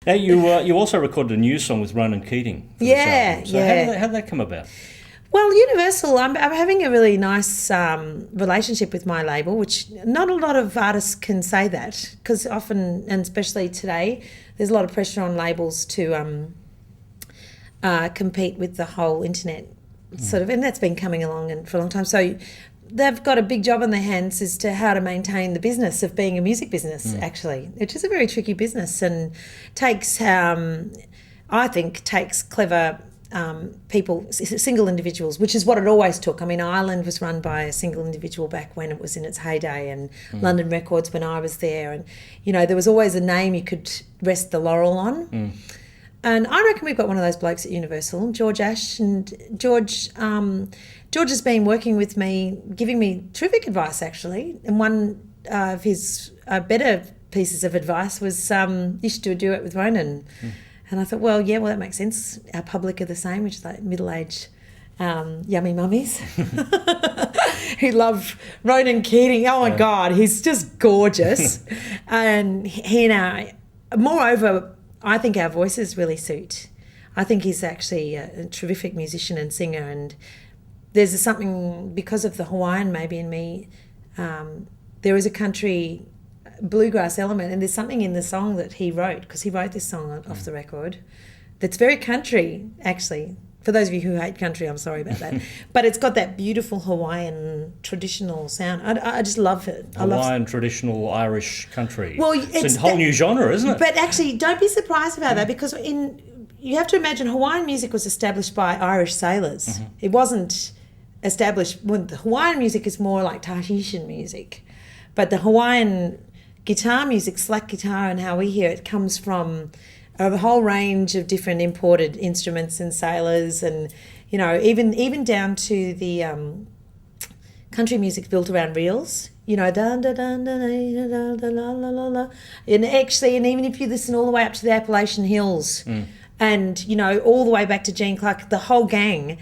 Now, you also recorded a new song with Ronan Keating for this album. So how did that come about? Well, Universal, I'm having a really nice relationship with my label, which not a lot of artists can say that, because often, and especially today, there's a lot of pressure on labels to compete with the whole internet sort of, and that's been coming along for a long time. So they've got a big job on their hands as to how to maintain the business of being a music business, actually, which is a very tricky business and takes, I think, clever people, single individuals, which is what it always took. I mean, Ireland was run by a single individual back when it was in its heyday, and London Records when I was there, and there was always a name you could rest the laurel on. And I reckon we've got one of those blokes at Universal, George Ash, and George has been working with me, giving me terrific advice, actually. And one of his better pieces of advice was you should do a duet with Ronan. And I thought, well, that makes sense. Our public are the same, which is like middle-aged yummy mummies who love Ronan Keating. Oh, my God, he's just gorgeous. And he and I, moreover, I think our voices really suit. I think he's actually a terrific musician and singer, and there's something, because of the Hawaiian maybe in me, there is a country bluegrass element, and there's something in the song that he wrote, because he wrote this song off the record, that's very country, actually. For those of you who hate country, I'm sorry about that. But it's got that beautiful Hawaiian traditional sound. I just love it. Hawaiian traditional Irish country. Well, it's a whole new genre, isn't it? But actually, don't be surprised about that, because you have to imagine Hawaiian music was established by Irish sailors. It wasn't established. Well, the Hawaiian music is more like Tahitian music, but the Hawaiian guitar music, slack guitar, and how we hear it comes from a whole range of different imported instruments and sailors, and even down to the country music built around reels. Da da da da da da da la la la la, and even if you listen all the way up to the Appalachian Hills, and all the way back to Gene Clark, the whole gang.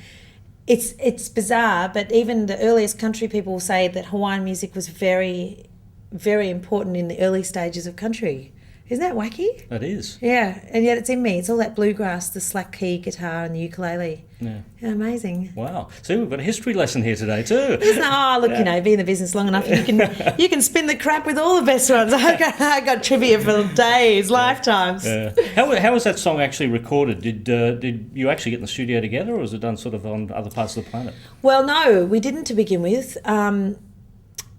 It's bizarre, but even the earliest country people will say that Hawaiian music was very, very important in the early stages of country. Isn't that wacky? It is. Yeah, and yet it's in me. It's all that bluegrass, the slack key guitar and the ukulele. Yeah, amazing. Wow. See, we've got a history lesson here today too. Be in the business long enough, you can spin the crap with all the best ones. I got trivia for days, lifetimes. Yeah. How was that song actually recorded? Did you actually get in the studio together, or was it done sort of on other parts of the planet? Well, no, we didn't to begin with.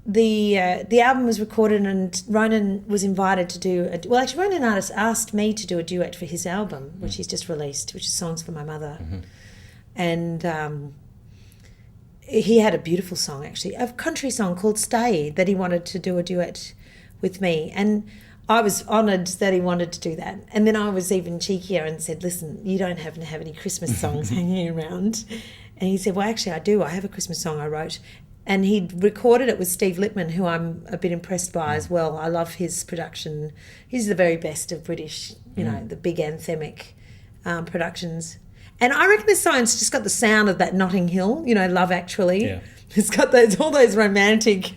The album was recorded, and Ronan was invited to do Ronan artist asked me to do a duet for his album, which he's just released, which is Songs for My Mother. And he had a beautiful song, actually, a country song called Stay, that he wanted to do a duet with me, and I was honoured that he wanted to do that. And then I was even cheekier and said, listen, you don't have to have any Christmas songs hanging around. And he said, well, actually I do. I have a Christmas song I wrote. And he'd recorded it with Steve Lippman, who I'm a bit impressed by as well. I love his production. He's the very best of British, the big anthemic productions. And I reckon this song's just got the sound of that Notting Hill, Love Actually. Yeah. It's got all those romantic.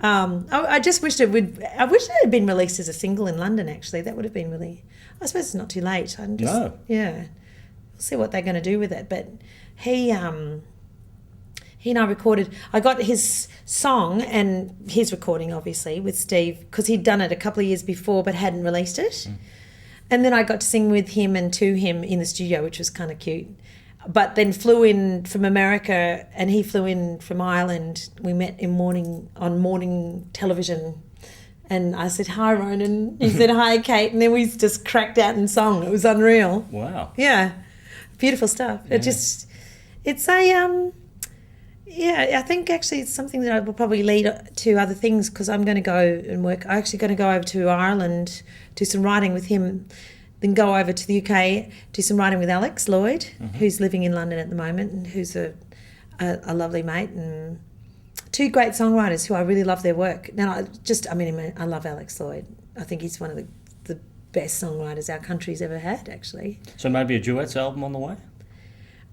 I just wished I wish it had been released as a single in London. Actually, that would have been really. I suppose it's not too late. No. Yeah, we'll see what they're going to do with it. But he and I recorded. I got his song and his recording, obviously, with Steve, because he'd done it a couple of years before but hadn't released it. And then I got to sing with him and to him in the studio, which was kind of cute. But then flew in from America, and he flew in from Ireland. We met on morning television, and I said, hi, Ronan. He said, hi, Kate. And then we just cracked out in song. It was unreal. Wow. Yeah. Beautiful stuff. Yeah. I think actually it's something that I will probably lead to other things, because I'm going to go and work. I'm actually going to go over to Ireland, do some writing with him, then go over to the UK, do some writing with Alex Lloyd, who's living in London at the moment, and who's a lovely mate, and two great songwriters who I really love their work. Now, I love Alex Lloyd. I think he's one of the best songwriters our country's ever had, actually. So maybe a Duets album on the way?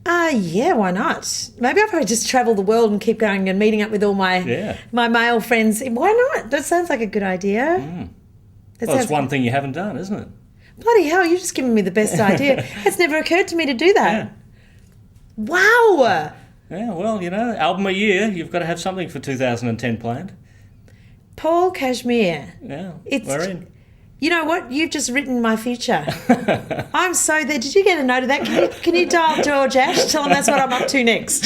Yeah, why not? Maybe I'll probably just travel the world and keep going and meeting up with all my male friends. Why not? That sounds like a good idea. It's one thing you haven't done, isn't it? Bloody hell, you've just given me the best idea. It's never occurred to me to do that. Yeah. Wow. Yeah, well, album a year, you've got to have something for 2010 planned. Paul Kashmir. Yeah, It's we're in. You know what? You've just written my future. I'm so there. Did you get a note of that? Can you dial George Ash? Tell him that's what I'm up to next.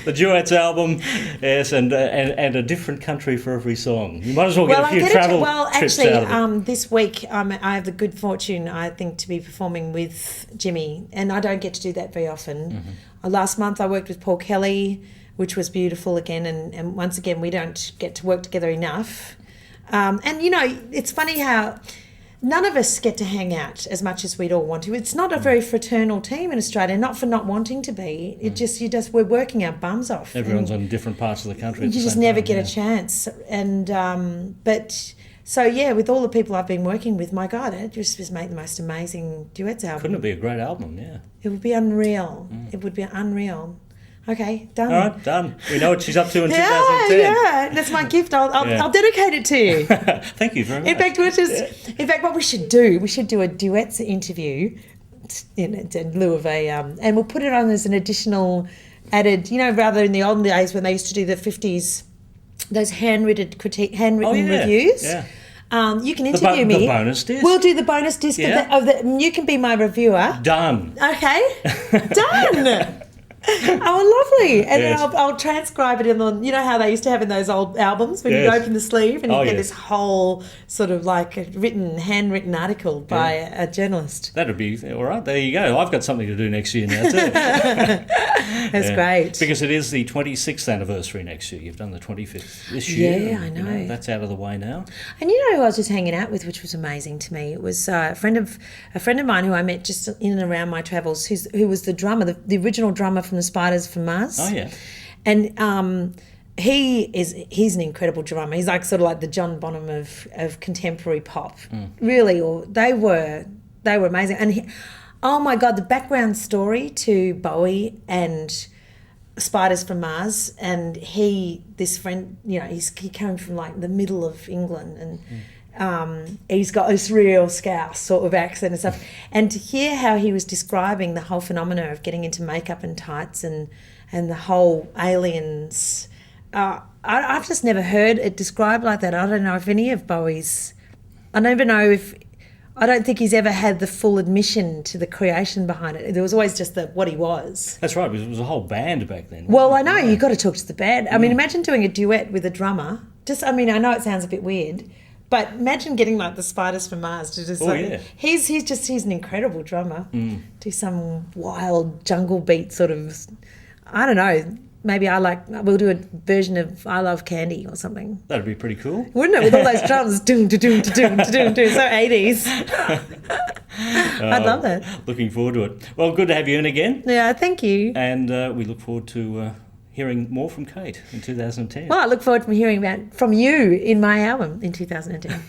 The Duets album, yes, and a different country for every song. You might as well get a few travel trips out of it. This week I have the good fortune, I think, to be performing with Jimmy, and I don't get to do that very often. Last month I worked with Paul Kelly, which was beautiful again, and once again we don't get to work together enough. And it's funny how none of us get to hang out as much as we'd all want to. It's not a very fraternal team in Australia, not for not wanting to be. We're working our bums off. Everyone's on different parts of the country. You just never get a chance. And with all the people I've been working with, my God, it just make the most amazing duets album. Couldn't it be a great album? Yeah. It would be unreal. It would be unreal. Okay, done. All right, done. We know what she's up to in 2010. Yeah, that's my gift. I'll dedicate it to you. Thank you very much. In fact, what we should do a duets interview in lieu of and we'll put it on as an additional added, rather in the olden days when they used to do the 50s, those handwritten reviews. Yeah. You can interview me. The bonus disc. We'll do the bonus disc of the. You can be my reviewer. Done. Okay. Done. Oh, lovely. And then I'll transcribe it in the, how they used to have in those old albums when you open the sleeve and you get this whole sort of like a handwritten article by a journalist. That'd be all right. There you go. I've got something to do next year now too. That's great. Because it is the 26th anniversary next year. You've done the 25th this year. Yeah, I know. That's out of the way now. And who I was just hanging out with, which was amazing to me? It was a friend of mine who I met just in and around my travels, who was the drummer, the original drummer from the Spiders from Mars. Oh yeah. And he's an incredible drummer. He's like sort of like the John Bonham of contemporary pop. Really, or they were amazing. And oh my God, the background story to Bowie and Spiders from Mars, and this friend, he came from like the middle of England, and he's got this real Scouse sort of accent and stuff. And to hear how he was describing the whole phenomena of getting into makeup and tights and the whole aliens, I've just never heard it described like that. I don't know if any of Bowie's, I don't think he's ever had the full admission to the creation behind it. There was always just what he was. That's right, because it was a whole band back then. Well, I know, you've got to talk to the band. I mean, imagine doing a duet with a drummer. I know it sounds a bit weird, but imagine getting like the Spiders from Mars to just he's an incredible drummer. Do some wild jungle beat sort of, I don't know, maybe we'll do a version of I Love Candy or something. That'd be pretty cool. Wouldn't it? With all those drums, doom, doom, doom, doom, doom, so 80s. I'd love that. Looking forward to it. Well, good to have you in again. Yeah, thank you. And we look forward to hearing more from Kate in 2010. Well, I look forward to hearing from you in my album in 2010.